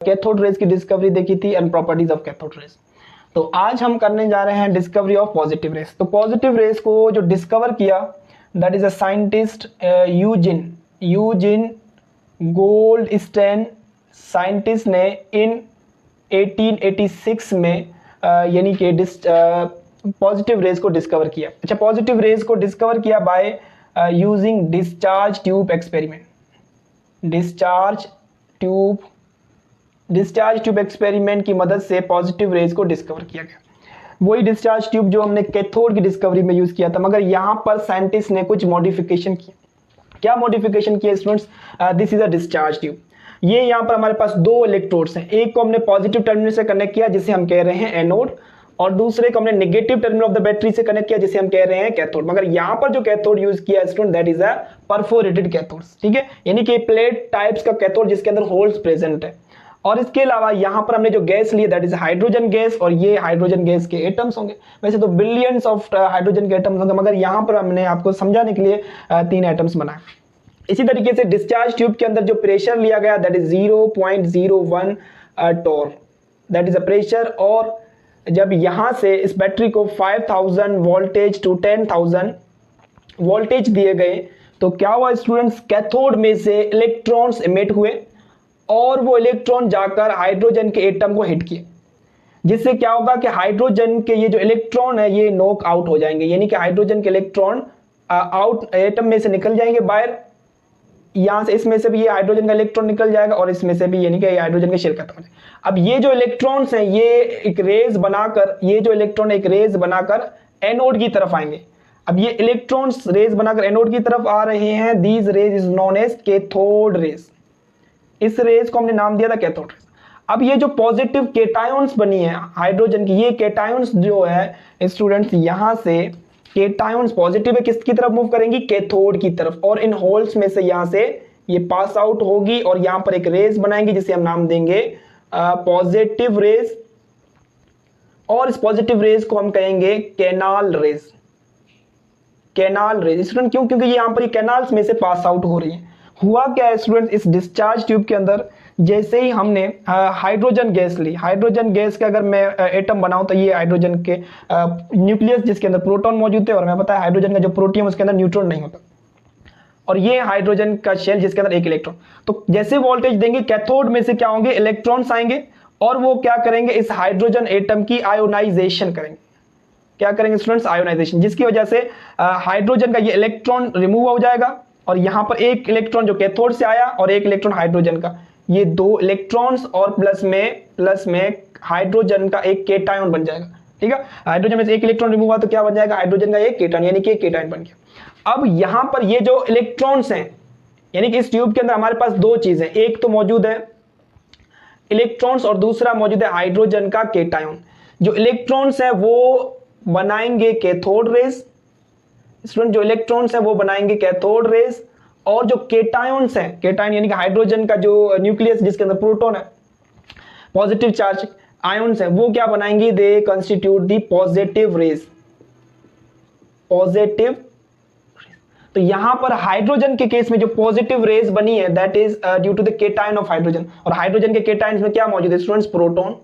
Cathode rays की discovery देखी थी and properties of cathode rays. तो आज हम करने जा रहे हैं डिस्कवरी ऑफ पॉजिटिव रेज। तो पॉजिटिव रेज को जो डिस्कवर किया that is a scientist Eugen Goldstein. Scientist ने इन 1886 में यानी कि पॉजिटिव रेज को डिस्कवर किया। अच्छा, पॉजिटिव रेज को डिस्कवर किया by using discharge tube experiment. Discharge tube experiment की मदद से पॉजिटिव रेज को डिस्कवर किया गया। वही डिस्चार्ज ट्यूब जो हमने कैथोड की डिस्कवरी में यूज किया था, मगर यहां पर साइंटिस्ट ने कुछ मॉडिफिकेशन किया। क्या मॉडिफिकेशन किया students? This is a discharge tube. ये यहाँ पर हमारे पास दो इलेक्ट्रोड्स हैं। एक को हमने पॉजिटिव टर्मिनल से कनेक्ट किया जिसे हम कह रहे हैं एनोड, और दूसरे को हमने negative terminal of the battery से कनेक्ट किया जिसे हम कह रहे हैं कैथोड। मगर यहां पर जो कैथोड यूज किया student that is a perforated cathode. ठीक है, यानी कि प्लेट टाइप्स का कैथोड जिसके अंदर होल्स प्रेजेंट है। और इसके अलावा यहां पर हमने जो गैस ली दैट इज हाइड्रोजन गैस, और ये हाइड्रोजन गैस के एटम्स होंगे। वैसे तो बिलियंस ऑफ हाइड्रोजन के एटम्स होंगे, मगर यहां पर हमने आपको समझाने के लिए 3 एटम्स बनाए। इसी तरीके से डिस्चार्ज ट्यूब के अंदर जो प्रेशर लिया गया that is 0.01 torr, that is a pressure. और जब यहां से इस बैटरी को 5000 वोल्टेज टू 10,000 वोल्टेज दिए गए तो क्या हुआ स्टूडेंट्स? कैथोड में से इलेक्ट्रॉन्स इमिट हुए और वो इलेक्ट्रॉन जाकर हाइड्रोजन के एटम को हिट किए, जिससे क्या होगा कि हाइड्रोजन के ये जो इलेक्ट्रॉन है ये नॉक आउट हो जाएंगे, यानी कि हाइड्रोजन के इलेक्ट्रॉन आउट एटम में से निकल जाएंगे बाहर। यहां से इसमें से भी ये हाइड्रोजन का इलेक्ट्रॉन निकल जाएगा और इसमें से भी, यानी कि हाइड्रोजन के शेल खत्म हो जाएगा। अब ये जो इलेक्ट्रॉन्स हैं ये एक रेज बनाकर, ये जो इलेक्ट्रॉन एक रेज बनाकर एनोड की तरफ आएंगे। अब ये इलेक्ट्रॉन्स रेज बनाकर एनोड की तरफ आ रहे हैं। These rays is known as cathode rays. इस रेज को हमने नाम दिया था कैथोड रेज। अब ये जो पॉजिटिव केटायंस बनी है हाइड्रोजन की, ये केटायंस जो है स्टूडेंट्स यहां से केटायंस पॉजिटिव है किसकी तरफ मूव करेंगी? कैथोड की तरफ। और इन होल्स में से यहां से ये पास आउट होगी और यहां पर एक रेज बनाएंगी जिसे हम नाम देंगे पॉजिटिव रेज। और इस पॉजिटिव रेज को हम कहेंगे canal raise. Canal raise student क्यों? क्योंकि यहां पर ये कैनाल्स में से पास आउट हो रही है। हुआ क्या है स्टूडेंट, इस डिस्चार्ज ट्यूब के अंदर जैसे ही हमने हाइड्रोजन गैस ली, हाइड्रोजन गैस के अगर मैं एटम बनाऊं तो ये हाइड्रोजन के न्यूक्लियस जिसके अंदर प्रोटॉन मौजूद है, और हमें पता है हाइड्रोजन का जो प्रोटियम उसके अंदर न्यूट्रॉन नहीं होता, और ये हाइड्रोजन का शेल जिसके अंदर एक इलेक्ट्रॉन। तो जैसे वोल्टेज देंगे कैथोड में से क्या होंगे? इलेक्ट्रॉन्स आएंगे और वो क्या करेंगे? इस हाइड्रोजन एटम की आयोनाइजेशन करेंगे। क्या करेंगे स्टूडेंट्स? आयोनाइजेशन, जिसकी वजह से हाइड्रोजन का ये इलेक्ट्रॉन रिमूव हो जाएगा और यहां पर एक इलेक्ट्रॉन जो कैथोड से आया और एक इलेक्ट्रॉन हाइड्रोजन का, ये दो इलेक्ट्रॉन्स और प्लस में हाइड्रोजन का एक केटायन बन जाएगा। ठीक है, हाइड्रोजन में से एक इलेक्ट्रॉन रिमूव हुआ तो क्या बन जाएगा? हाइड्रोजन का एक केटायन, यानी कि एक केटायन बन गया। अब यहां पर ये जो इलेक्ट्रॉन्स हैं, यानी कि इस ट्यूब के अंदर हमारे पास दो चीजें, एक तो मौजूद है इलेक्ट्रॉन्स और दूसरा मौजूद है हाइड्रोजन का केटायन। जो इलेक्ट्रॉन्स है वो बनाएंगे कैथोड रेज स्टूडेंट, जो इलेक्ट्रॉन्स हैं वो बनाएंगे कैथोड रेज, और जो केटायंस हैं, केटायन यानी कि हाइड्रोजन का जो न्यूक्लियस जिसके अंदर प्रोटॉन है, पॉजिटिव चार्ज आयंस हैं, वो क्या बनाएंगे? दे constitute the positive raise. Positive. तो यहां पर हाइड्रोजन के केस में जो पॉजिटिव रेज बनी है that is due to the cation of hydrogen, और हाइड्रोजन के केटायंस में क्या मौजूद है स्टूडेंट्स? प्रोटॉन।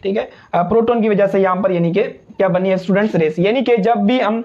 ठीक है, प्रोटॉन की वजह से यहां पर यानी कि क्या बनी है स्टूडेंट्स? रेस। यानी कि जब भी हम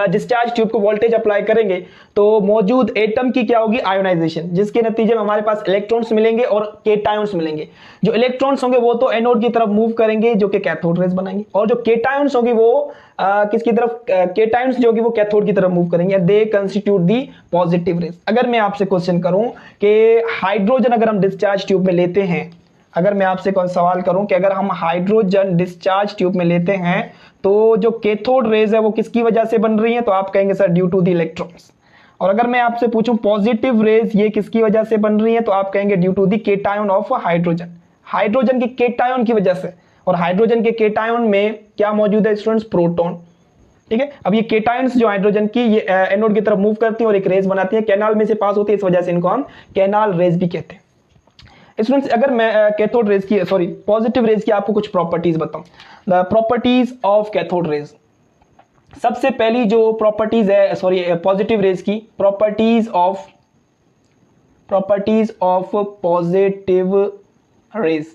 डिस्चार्ज ट्यूब को वोल्टेज अप्लाई करेंगे तो मौजूद एटम की क्या होगी? आयोनाइजेशन, जिसके नतीजे में हमारे पास इलेक्ट्रॉन्स मिलेंगे और केटायंस मिलेंगे। जो इलेक्ट्रॉन्स होंगे वो तो एनोड की तरफ मूव करेंगे जो कि कैथोड रेज बनाएंगे, और जो केटायंस होगी वो किसकी तरफ? केटायंस जो होगी वो कैथोड की तरफ मूव करेंगे। दे कंस्टिट्यूट दी पॉजिटिव रेज। अगर मैं आपसे क्वेश्चन करूं कि हाइड्रोजन अगर हम डिस्चार्ज ट्यूब में लेते हैं, अगर मैं आपसे कोई सवाल करूं कि अगर हम हाइड्रोजन डिस्चार्ज ट्यूब में लेते हैं तो जो कैथोड रेज है वो किसकी वजह से बन रही है? तो आप कहेंगे sir due to the electrons. और अगर मैं आपसे पूछूं पॉजिटिव रेज ये किसकी वजह से बन रही है, तो आप कहेंगे due to the cation of hydrogen. Hydrogen के केटायन की वजह से, और हाइड्रोजन के केटायन में क्या मौजूद है स्टूडेंट्स? प्रोटॉन। ठीक है, अब ये केटायंस जो हाइड्रोजन की ये एनोड की तरफ मूव करती है और एक रेज बनाती है, कैनाल में से पास होती है, इस वजह से इनको हम कैनाल रेज भी कहते हैं। स्टूडेंट्स अगर मैं कैथोड रेज की पॉजिटिव रेज की आपको कुछ प्रॉपर्टीज बताऊं, the properties of cathode raise. सबसे पहली जो प्रॉपर्टीज है पॉजिटिव रेज की, प्रॉपर्टीज ऑफ पॉजिटिव रेज।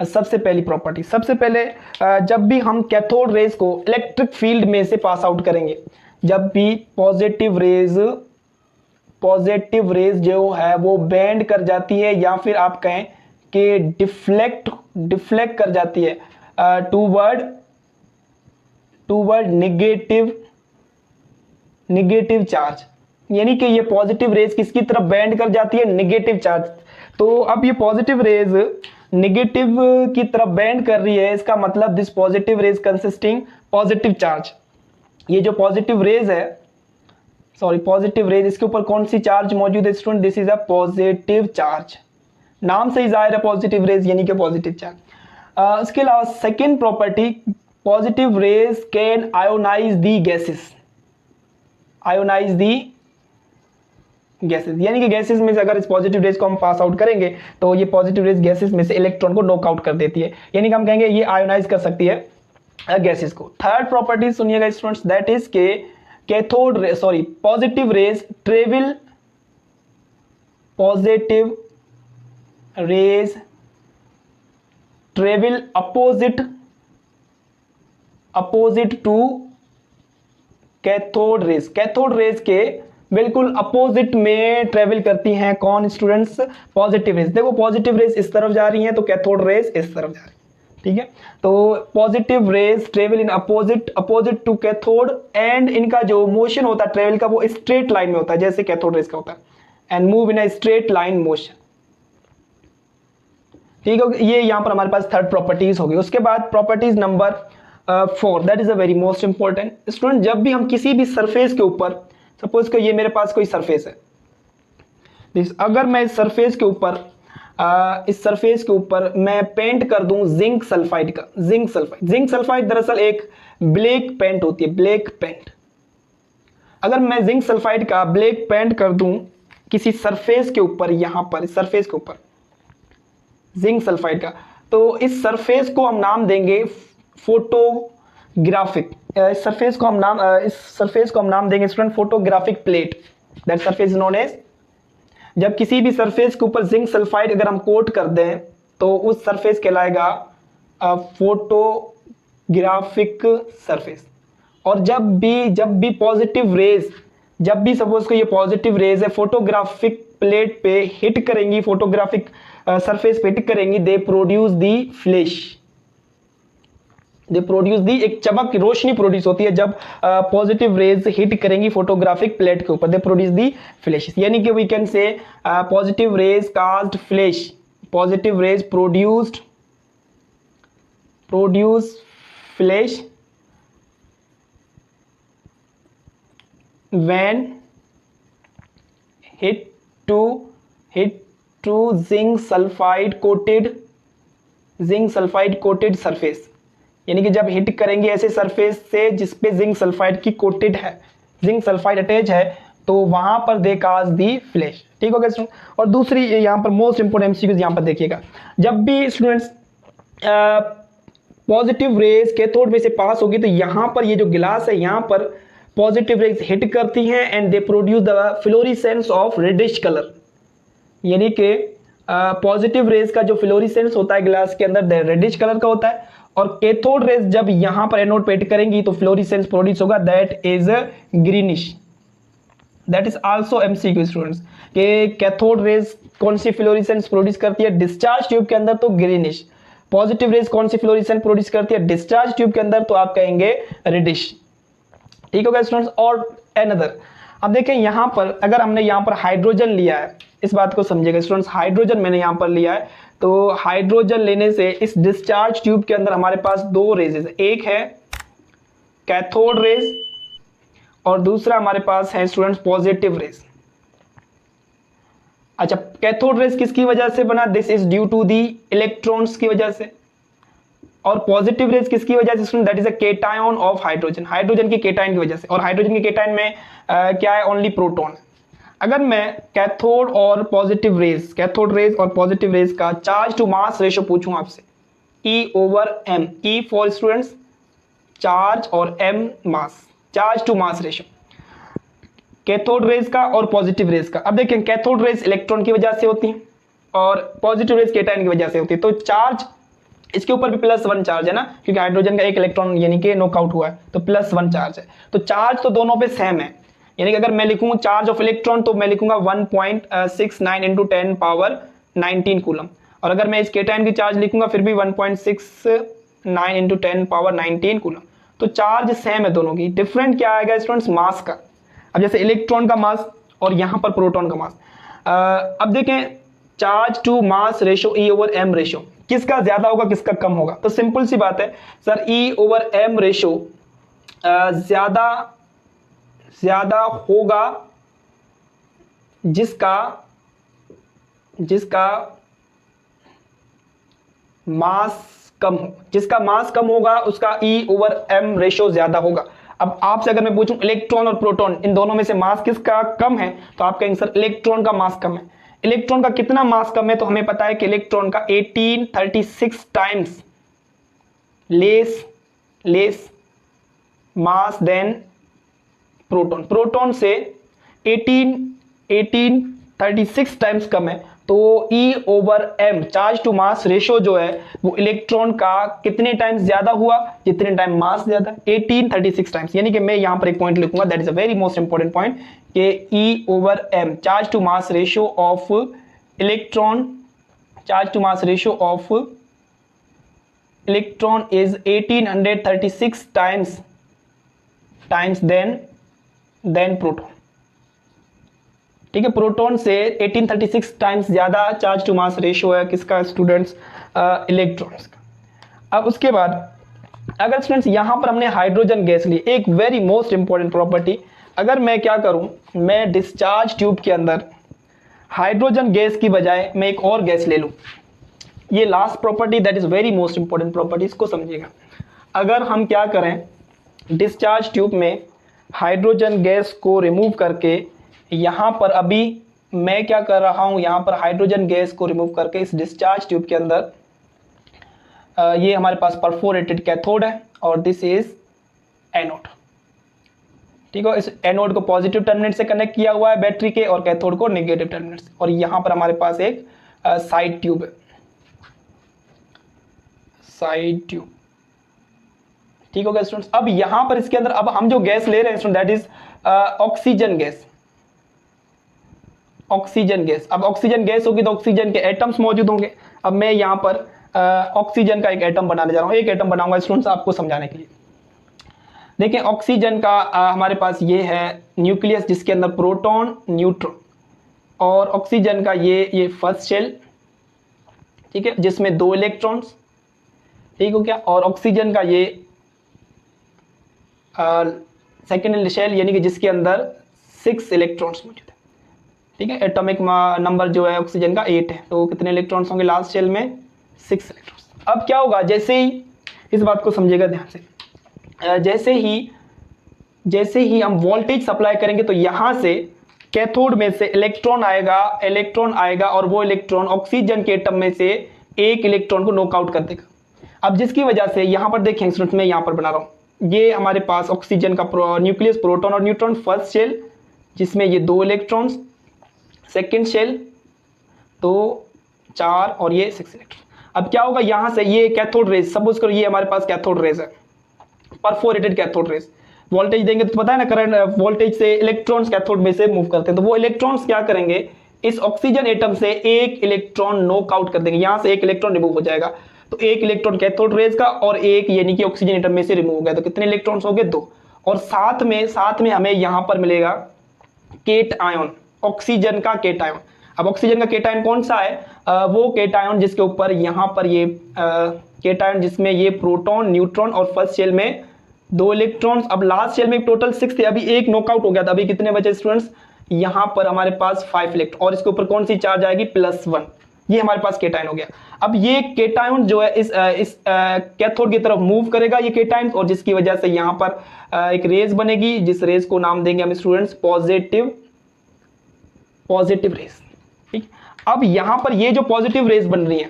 सबसे पहली प्रॉपर्टी, सबसे पहले जब भी हम कैथोड रेज को इलेक्ट्रिक फील्ड में से पास आउट करेंगे, जब भी पॉजिटिव रेज जो है वो बैंड कर जाती है या फिर आप कहें कि डिफ्लेक्ट कर जाती है टूवर्ड निगेटिव चार्ज, यानी कि ये पॉजिटिव रेज किसकी तरफ बैंड कर जाती है, निगेटिव चार्ज। तो अब ये पॉजिटिव रेज निगेटिव की तरफ बैंड कर रही है, इसका मतलब this positive raise consisting positive charge. ये जो पॉजिटिव रेज है, पॉजिटिव रेज, इसके ऊपर कौन सी चार्ज मौजूद है student, this is a positive charge. नाम से ही जाहिर है पॉजिटिव रेज यानी कि पॉजिटिव चार्ज। इसके अलावा second property, positive rays can ionize the gases, यानी कि गैसेस में से अगर इस पॉजिटिव रेज को हम पास आउट करेंगे तो ये पॉजिटिव रेज गैसेस में से इलेक्ट्रॉन को नॉक आउट कर देती है, यानी कि हम कहेंगे ये आयोनाइज कर सकती है गैसेस को। थर्ड प्रॉपर्टी सुनिएगा स्टूडेंट्स, दैट इज के positive rays travel opposite to cathode rays के बिल्कुल अपोजिट में ट्रेवल करती हैं कौन स्टूडेंट्स, पॉजिटिव रेज। देखो पॉजिटिव रेज इस तरफ जा रही हैं तो कैथोड रेज इस तरफ जा रही है, ठीक है। तो positive rays travel in opposite to cathode, and इनका जो मोशन होता है ट्रेवल का वो स्ट्रेट लाइन में होता है जैसे कैथोड रेज का होता है, and move in a straight line motion, ठीक है। ये यहां पर हमारे पास थर्ड प्रॉपर्टीज होगी। उसके बाद properties number 4, that is a very most important student, जब भी हम किसी भी सरफेस के ऊपर, सपोज कि ये मेरे पास कोई सरफेस है, अगर मैं इस सरफेस के ऊपर मैं पेंट कर दूं जिंक सल्फाइड का, जिंक सल्फाइड दरअसल एक ब्लैक पेंट होती है, ब्लैक पेंट। अगर मैं जिंक सल्फाइड का ब्लैक पेंट कर दूं किसी सरफेस के ऊपर, यहां पर इस सरफेस के ऊपर जिंक सल्फाइड का, तो इस सरफेस को हम नाम देंगे फोटोग्राफिक, इस सरफेस को हम नाम देंगे student photographic plate, that surface known as. जब किसी भी सरफेस के ऊपर जिंक सल्फाइड अगर हम कोट कर दें तो उस सरफेस कहलाएगा फोटोग्राफिक सरफेस। और जब भी पॉजिटिव रेज, जब भी सपोज को ये पॉजिटिव रेज है फोटोग्राफिक प्लेट पे हिट करेंगी, फोटोग्राफिक सरफेस पे हिट करेंगी, दे प्रोड्यूस दी फ्लैश, एक चमक रोशनी प्रोड्यूस होती है जब पॉजिटिव रेज हिट करेंगी फोटोग्राफिक प्लेट के ऊपर, दे प्रोड्यूस दी फ्लैश, यानी कि we can say positive rays cast flash, positive rays produce flash when hit to zinc sulfide coated surface, यानी कि जब हिट करेंगे ऐसे सरफेस से जिसपे जिंक सल्फाइड की कोटेड है, जिंक सल्फाइड अटैच है, तो वहां पर दे काज दी फ्लैश, ठीक हो गया स्टूडेंट। और दूसरी यहां पर मोस्ट इंपोर्टेंट एमसीक्यूज यहां पर देखिएगा, जब भी स्टूडेंट्स पॉजिटिव रेज कैथोड में से पास होगी तो यहां पर ये जो गिलास है यहां पर पॉजिटिव रेज हिट करती हैं and they produce the fluorescence of reddish colour, यानी कि पॉजिटिव रेज का जो फ्लोरेसेंस होता है गिलास के अंदर रेडिश कलर का होता है, और कैथोड रेज जब यहां पर एनोड पे हिट करेंगी तो फ्लोरेसेंस प्रोड्यूस होगा, that is greenish. That is also MCQ students कि कैथोड रेज कौन सी फ्लोरेसेंस प्रोड्यूस करती है डिस्चार्ज ट्यूब के अंदर, तो ग्रीनिश। पॉजिटिव रेज कौन सी फ्लोरेसेंस प्रोड्यूस करती है डिस्चार्ज ट्यूब के अंदर, तो आप कहेंगे रेडिश, ठीक होगा स्टूडेंट्स। और अनदर, अब देखें यहां पर अगर हमने यहां पर हाइड्रोजन लिया है, इस बात को समझिएगा स्टूडेंट्स, हाइड्रोजन मैंने यहां पर लिया है, तो हाइड्रोजन लेने से इस डिस्चार्ज ट्यूब के अंदर हमारे पास दो रेजेस है, एक है कैथोड रेज और दूसरा हमारे पास है स्टूडेंट्स पॉजिटिव रेज। अच्छा, कैथोड रेज किसकी वजह से बना, this is due to the electrons की वजह से, और पॉजिटिव रेज किसकी वजह से student, that is a cation of hydrogen, hydrogen की केटायन की वजह से, और हाइड्रोजन की केटायन में क्या है, ओनली प्रोटॉन। अगर मैं कैथोड और पॉजिटिव रेज, कैथोड रेज और पॉजिटिव रेज का चार्ज टू मास रेशियो पूछूं आपसे, E/m, E for students charge और M mass, charge to mass ratio cathode rays का और पॉजिटिव रेज का। अब देखें कैथोड रेज इलेक्ट्रॉन की वजह से होती है, और पॉजिटिव रेज केटायन की वजह से होती है। तो चार्ज इसके ऊपर भी +1 चार्ज है ना, क्योंकि हाइड्रोजन का एक इलेक्ट्रॉन यानी कि नॉकआउट हुआ है, तो +1 चार्ज है। तो चार्ज तो दोनों पे सेम है, यानी कि अगर मैं लिखूँ चार्ज ऑफ इलेक्ट्रॉन तो मैं लिखूंगा 1.69 × 10⁻19 कूलम, और अगर मैं इस केटायन की चार्ज लिखूंगा फिर भी 1.69 × 10⁻19 कूलम। तो चार्ज सेम है दोनों की, डिफरेंट क्या आएगा स्टूडेंट्स, मास का। अब जैसे इलेक्ट्रॉन का मास और यहाँ पर प्रोटॉन का मास। अब देखें charge to mass ratio E/m ratio, किसका ज्यादा होगा किसका कम होगा? तो सिंपल सी बात है सर, E/m रेशो ज्यादा होगा जिसका मास कम हो, जिसका मास कम होगा उसका E/m रेशो ज्यादा होगा। अब आपसे अगर मैं पूछूं इलेक्ट्रॉन और प्रोटॉन इन दोनों में से मास किसका कम है, तो आप कहेंगे सर इलेक्ट्रॉन का मास कम है। इलेक्ट्रॉन का कितना मास कम है? तो हमें पता है कि इलेक्ट्रॉन का 1836 times less mass than proton. Proton से 1836 टाइम्स कम है। तो E/m charge to mass ratio जो है वो इलेक्ट्रॉन का कितने टाइम्स ज्यादा हुआ, जितने टाइम मास ज्यादा, 1836 टाइम्स। यानी कि मैं यहां पर एक पॉइंट लिखूंगा, that is a very most important point, कि E/m charge to mass ratio of electron, charge to mass ratio of electron is 1836 times than proton. ठीक है, प्रोटॉन से 1836 टाइम्स ज्यादा चार्ज टू मास रेशियो है किसका students, electrons का। अब उसके बाद अगर स्टूडेंट्स यहां पर हमने हाइड्रोजन गैस ली, एक वेरी मोस्ट इंपॉर्टेंट प्रॉपर्टी, अगर मैं क्या करूं, मैं डिस्चार्ज ट्यूब के अंदर हाइड्रोजन गैस की बजाय मैं एक और गैस ले लूं, ये last property that is very most important property, इसको समझिएगा। अगर हम क्या करें, डिस्चार्ज ट्यूब में हाइड्रोजन गैस को रिमूव करके यहाँ पर अभी मैं क्या कर रहा हूँ, यहाँ पर हाइड्रोजन गैस को रिमूव करके इस डिस्चार्ज ट्यूब के अंदर ये हमारे पास परफोरेटेड कैथोड है और दिस इज एनोड। ठीक है, इस एनोड को पॉजिटिव टर्मिनेट से कनेक्ट किया हुआ है बैटरी के और कैथोड को नेगेटिव टर्मिनेट से, और यहाँ पर हमारे पास एक साइड ट्यूब है, साइड ट्यूब। ठीक हो गया स्टूडेंट्स। अब यहां पर इसके अंदर अब हम जो गैस ले रहे हैं student that is oxygen gas, oxygen gas. अब ऑक्सीजन गैस होगी तो ऑक्सीजन के एटम्स मौजूद होंगे। अब मैं यहां पर ऑक्सीजन का एक एटम बनाने जा रहा हूं, एक एटम बनाऊंगा स्टूडेंट्स आपको समझाने के लिए। देखिए ऑक्सीजन का हमारे पास ये है न्यूक्लियस जिसके अंदर प्रोटॉन न्यूट्रॉन, और ऑक्सीजन का ये फर्स्ट शेल, ठीक है, जिसमें 2 इलेक्ट्रॉन्स। ठीक हो गया, और ऑक्सीजन का ये सेकेंड शेल यानी कि जिसके अंदर 6 इलेक्ट्रॉन्स मौजूद है। ठीक है, एटॉमिक नंबर जो है ऑक्सीजन का 8 है, तो कितने इलेक्ट्रॉन्स होंगे लास्ट शेल में, 6 इलेक्ट्रॉन्स। अब क्या होगा, जैसे ही इस बात को समझिएगा ध्यान से, जैसे ही हम वोल्टेज सप्लाई करेंगे तो यहां से कैथोड में से इलेक्ट्रॉन आएगा और वो इलेक्ट्रॉन ऑक्सीजन के एटम में से एक इलेक्ट्रॉन को नॉकआउट कर देगा। अब जिसकी वजह से यहां पर देखें स्टूडेंट्स, मैं यहां पर बना रहा हूं, ये हमारे पास ऑक्सीजन का न्यूक्लियस प्रोटॉन और न्यूट्रॉन, फर्स्ट शेल जिसमें ये 2 इलेक्ट्रॉन्स, सेकेंड शेल तो 4 और ये 6 इलेक्ट्रॉन। अब क्या होगा, यहां से ये कैथोड रेज, सपोज करो ये हमारे पास कैथोड रेज है, परफोरेटेड कैथोड रेज। वोल्टेज देंगे तो पता है ना, करंट वोल्टेज से इलेक्ट्रॉन्स कैथोड में से मूव करते हैं, तो वो इलेक्ट्रॉन्स क्या करेंगे, इस ऑक्सीजन एटम से एक इलेक्ट्रॉन नॉकआउट कर देंगे, यहां से एक इलेक्ट्रॉन रिमूव हो जाएगा। तो एक इलेक्ट्रॉन कैथोड रेज का और एक यानी कि ऑक्सीजन एटम में से रिमूव हो गया, तो कितने इलेक्ट्रॉन्स हो गए, 2। और साथ में हमें यहां पर मिलेगा केट आयन, ऑक्सीजन का केट आयन। अब ऑक्सीजन का केट आयन कौन सा है, वो केट आयन जिसके ऊपर यहां पर ये केट आयन जिसमें ये प्रोटॉन न्यूट्रॉन और फर्स्ट शेल में 2 इलेक्ट्रॉन्स। अब लास्ट शेल में टोटल 6 थे, अभी एक नॉकआउट हो गया था, अभी कितने बचे स्टूडेंट्स, यहां पर हमारे पास 5 इलेक्ट्रॉन, और इसके ऊपर कौन सी चार्ज आएगी, +1, ये हमारे पास केटायन हो गया। अब ये केटायन जो है इस कैथोड की तरफ मूव करेगा ये केटायन, और जिसकी वजह से यहां पर एक रेज बनेगी, जिस रेज को नाम देंगे हम स्टूडेंट्स पॉजिटिव रेज। ठीक, अब यहां पर ये जो पॉजिटिव रेज बन रही है,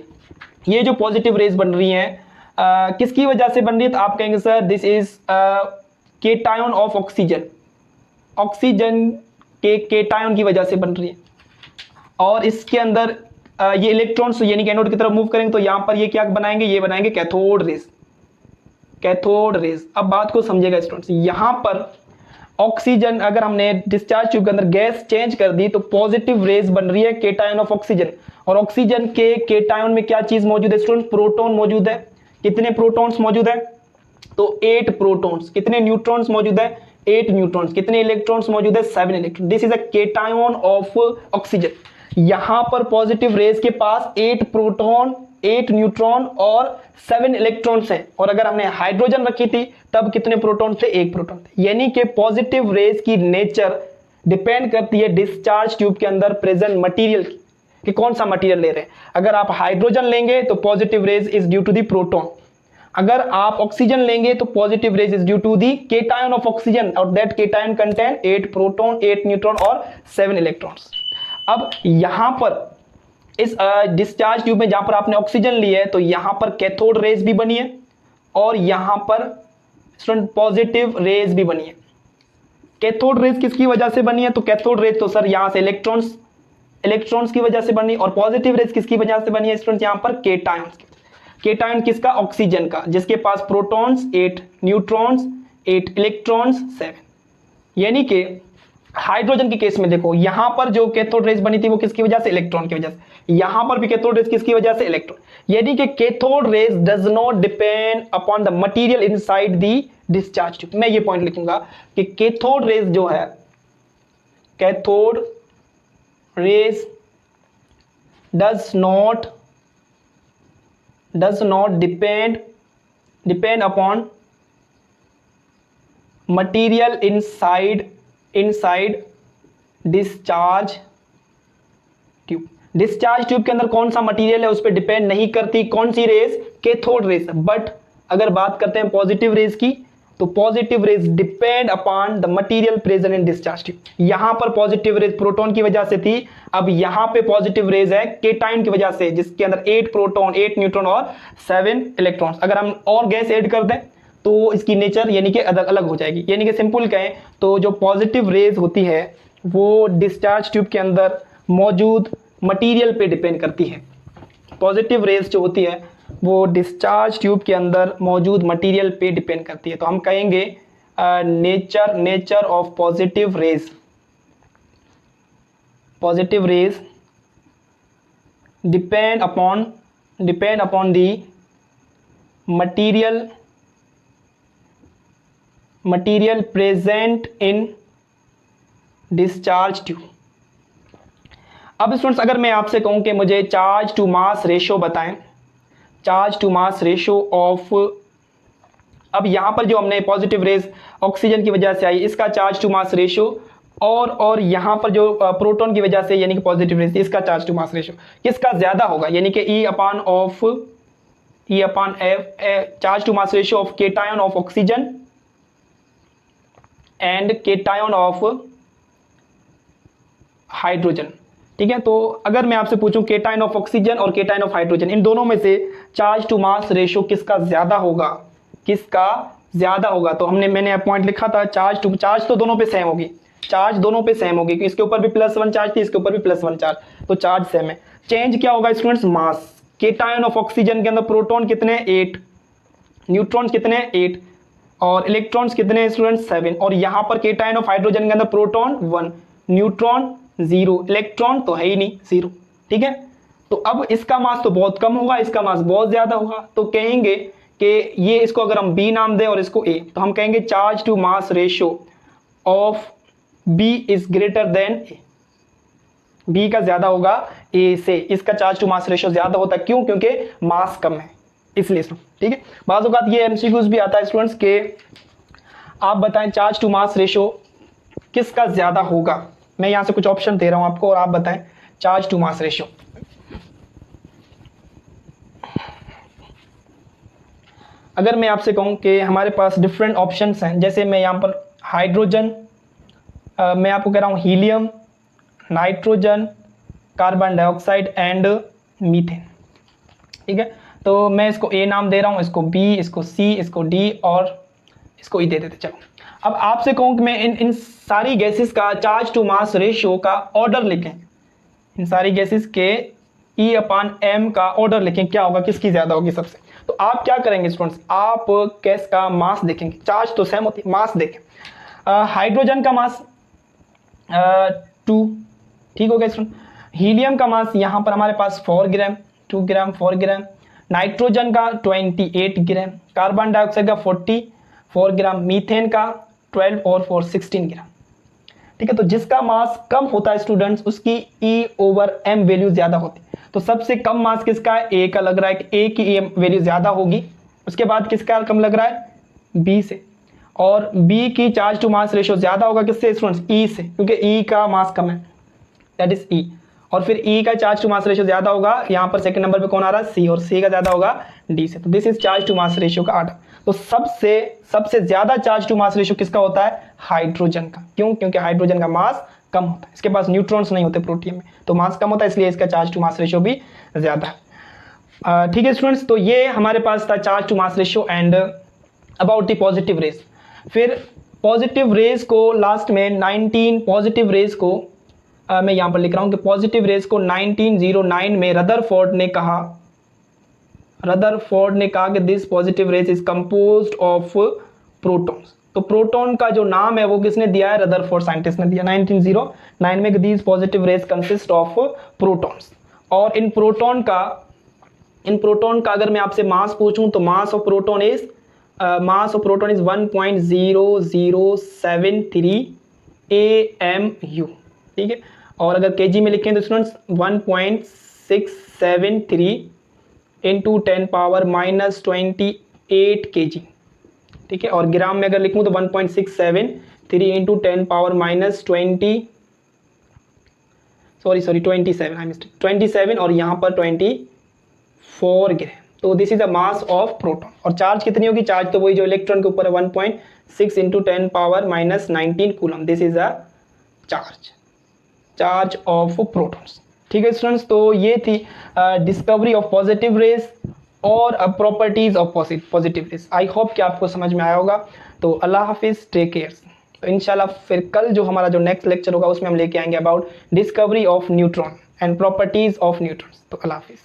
ये जो पॉजिटिव रेज बन रही है किसकी वजह से बन रही है, तो आप कहेंगे sir this is cation of oxygen, oxygen के केटायन की वजह से बन रही है। और इसके अंदर ये इलेक्ट्रॉन्स यानी कि एनोड की तरफ मूव करेंगे तो यहाँ पर ये क्या बनाएंगे, ये बनाएंगे कैथोड रेज, कैथोड रेज। अब बात को समझिएगा स्टूडेंट्स, यहाँ पर ऑक्सीजन अगर हमने डिस्चार्ज ट्यूब के अंदर गैस चेंज कर दी तो पॉजिटिव रेज बन रही है केटायन ऑफ ऑक्सीजन, और ऑक्सीजन के केटायन में क्या चीज मौजूद है स्टूडेंट, प्रोटॉन मौजूद है। कितने प्रोटॉन्स मौजूद है, तो 8 प्रोटॉन्स। कितने न्यूट्रॉन्स मौजूद है, 8 न्यूट्रॉन्स। कितने इलेक्ट्रॉन्स मौजूद है, 7 electron. This is a cation of oxygen. यहां पर पॉजिटिव रेज के पास 8 प्रोटॉन, 8 न्यूट्रॉन और 7 इलेक्ट्रॉन्स हैं, और अगर हमने हाइड्रोजन रखी थी तब कितने प्रोटॉन थे, 1 प्रोटॉन थे। यानी कि पॉजिटिव रेज की नेचर डिपेंड करती है डिस्चार्ज ट्यूब के अंदर प्रेजेंट मटेरियल की, कि कौन सा मटेरियल ले रहे हैं। अगर आप हाइड्रोजन लेंगे तो positive rays is due to the proton, अगर आप ऑक्सीजन लेंगे तो positive rays is due to the cation of oxygen, और that cation contain 8 proton, 8 neutron और 7 इलेक्ट्रॉन्स। अब यहां पर इस डिस्चार्ज ट्यूब में जहां पर आपने ऑक्सीजन ली है तो यहां पर कैथोड रेज भी बनी है और यहां पर स्टूडेंट पॉजिटिव रेज भी बनी है। कैथोड रेज किसकी वजह से बनी है, तो कैथोड रेज तो सर यहां से इलेक्ट्रॉन्स की वजह से बनी, और पॉजिटिव रेज किसकी वजह से बनी है स्टूडेंट, यहां पर केटायंस की। केटायन किसका, ऑक्सीजन का, जिसके पास प्रोटॉन्स 8, न्यूट्रॉन्स 8, इलेक्ट्रॉन्स 7। यानी कि हाइड्रोजन के केस में देखो यहां पर जो कैथोड रेज बनी थी वो किसकी वजह से, इलेक्ट्रॉन की वजह से। यहां पर भी कैथोड रेज किसकी वजह से, इलेक्ट्रॉन। यानी कि cathode rays does not depend upon the material inside the discharge tube. मैं ये पॉइंट लिखूंगा कि कैथोड रेज जो है, cathode rays does not depend upon material inside discharge tube. Discharge tube के अंदर कौन सा मटेरियल है उस पर डिपेंड नहीं करती कौन सी रेज, कैथोड रेज। बट अगर बात करते हैं पॉजिटिव रेज की, तो positive rays depend upon the material present in discharge tube. यहां पर पॉजिटिव रेज प्रोटॉन की वजह से थी, अब यहां पे पॉजिटिव रेज है केटायन की वजह से, जिसके अंदर 8 प्रोटॉन, 8 न्यूट्रॉन और 7 इलेक्ट्रॉन्स। अगर हम और गैस ऐड कर दें तो इसकी नेचर यानी कि अलग अलग हो जाएगी। यानी कि सिंपल कहें तो जो पॉजिटिव रेज होती है वो डिस्चार्ज ट्यूब के अंदर मौजूद मटेरियल पे डिपेंड करती है। पॉजिटिव रेज जो होती है वो डिस्चार्ज ट्यूब के अंदर मौजूद मटेरियल पे डिपेंड करती है। तो हम कहेंगे nature of positive rays depend upon the material present in discharge tube. अब स्टूडेंट्स अगर मैं आपसे कहूं कि मुझे चार्ज टू मास रेशियो बताएं, charge to mass ratio of, अब यहां पर जो हमने पॉजिटिव रेज ऑक्सीजन की वजह से आई इसका चार्ज टू मास रेशियो, और यहां पर जो प्रोटॉन की वजह से यानी कि पॉजिटिव रेज इसका चार्ज टू मास रेशियो किसका ज्यादा होगा, यानी कि E upon F charge to mass ratio of cation of oxygen and cation of hydrogen. ठीक है, तो अगर मैं आपसे पूछूं केटायन ऑफ ऑक्सीजन और केटायन ऑफ हाइड्रोजन, इन दोनों में से चार्ज टू मास रेशियो किसका ज्यादा होगा, तो मैंने पॉइंट लिखा था चार्ज तो दोनों पे सेम होगी, इसके ऊपर भी +1 चार्ज थी, इसके ऊपर भी +1 चार्ज, तो चार्ज सेम है। चेंज क्या होगा students, mass. Cation of oxygen के अंदर प्रोटॉन कितने, 8, न्यूट्रॉन कितने, 8 और इलेक्ट्रॉन्स कितने स्टूडेंट्स, 7। और यहां पर केटायन ऑफ हाइड्रोजन के अंदर प्रोटॉन 1, न्यूट्रॉन 0, इलेक्ट्रॉन तो है ही नहीं 0। ठीक है, तो अब इसका मास तो बहुत कम होगा, इसका मास बहुत ज्यादा होगा, तो कहेंगे कि ये इसको अगर हम B नाम दें और इसको A, तो हम कहेंगे charge to mass ratio of B is greater than A। B का ज्यादा होगा A से, इसका चार्ज टू मास रेशियो ज्यादा होता है, क्यों, क्योंकि मास कम है इसलिए। ठीक है, बात ये MCQs भी आता है स्टूडेंट्स के आप बताएं चार्ज टू मास रेशियो किसका ज्यादा होगा। मैं यहां से कुछ ऑप्शन दे रहा हूं आपको और आप बताएं चार्ज टू मास रेशियो। अगर मैं आपसे कहूं कि हमारे पास डिफरेंट ऑप्शंस हैं, जैसे मैं यहां पर हाइड्रोजन, मैं आपको कह रहा हूं helium, nitrogen, carbon dioxide and methane. ठीक है, तो मैं इसको A नाम दे रहा हूं, इसको B, इसको C, इसको D और इसको E दे देते। चलो अब आपसे कहूं कि मैं इन सारी गैसेस का चार्ज टू मास रेशियो का ऑर्डर लिखें, इन सारी गैसेस के E/m का ऑर्डर लिखें, क्या होगा, किसकी ज़्यादा होगी सबसे। तो आप क्या करेंगे स्टूडेंट्स, आप गैस का मास देखेंगे, चार्ज तो सेम होती है, मास देखें। हाइड्रोजन का मास 2, ठीक हो गया स्टूडेंट। हीलियम का मास यहाँ पर हमारे पास 4 ग्राम, 2 ग्राम 4 ग्राम। नाइट्रोजन का 28 ग्राम, कार्बन डाइऑक्साइड का 44 ग्राम, मीथेन का 12 और 4 16 ग्राम। ठीक है, तो जिसका मास कम होता है स्टूडेंट्स उसकी E/m वैल्यू ज्यादा होती है। तो सबसे कम मास किसका है, ए का लग रहा है कि ए की वैल्यू ज्यादा होगी। उसके बाद किसका कम लग रहा है, बी से। और बी की चार्ज टू मास रेशियो ज्यादा होगा किससे स्टूडेंट्स, ई से, क्योंकि ई का मास कम है, दैट इज ई। और फिर ई का चार्ज टू मास रेशियो ज्यादा होगा, यहाँ पर सेकंड नंबर पे कौन आ रहा है, सी, और सी का ज्यादा होगा डी से। तो this is charge to mass ratio का आर्डर। तो सबसे ज्यादा चार्ज टू मास रेशियो किसका होता है, हाइड्रोजन का। क्यों, क्योंकि हाइड्रोजन का मास कम होता है, इसके पास न्यूट्रॉन्स नहीं होते प्रोटियम में, तो मास कम होता है, इसलिए इसका चार्ज टू मास रेशियो भी ज्यादा है। ठीक है स्टूडेंट्स, तो ये हमारे पास था charge to mass ratio and about the positive rays. फिर पॉजिटिव रेज को लास्ट में 19 पॉजिटिव रेज को मैं यहाँ पर लिख रहा हूँ कि पॉजिटिव रेज को 1909 में रदरफोर्ड ने कहा कि this positive rays is composed of protons. तो प्रोटॉन का जो नाम है वो किसने दिया है, रदरफोर्ड साइंटिस्ट ने दिया 1909 में, this positive raise consist of protons. और इन प्रोटॉन का अगर मैं आपसे मास पूछूं तो mass of proton is 1.0073 AMU, ठीक है। और अगर केजी में लिखें तो स्टूडेंट्स 1.673 इंटू 10 पावर -28 kg, ठीक है। और ग्राम में अगर लिखूं तो 1.673 इंटू 10 पावर -27 और यहाँ पर 24 ग्राम। तो this is the mass of proton. और चार्ज कितनी होगी, चार्ज तो वही जो इलेक्ट्रॉन के ऊपर है, 1.6 into 10 power -19 coulomb. This is a charge of protons. ठीक है स्टूडेंट्स, तो ये थी डिस्कवरी ऑफ पॉजिटिव रेज और properties of positive raise. I hope कि आपको समझ में आया होगा। तो अल्लाह हाफिज, टेक केयर। तो इंशाल्लाह फिर कल जो हमारा जो नेक्स्ट लेक्चर होगा उसमें हम लेके आएंगे about discovery of neutron and properties of neutrons. तो अल्लाह हाफिज।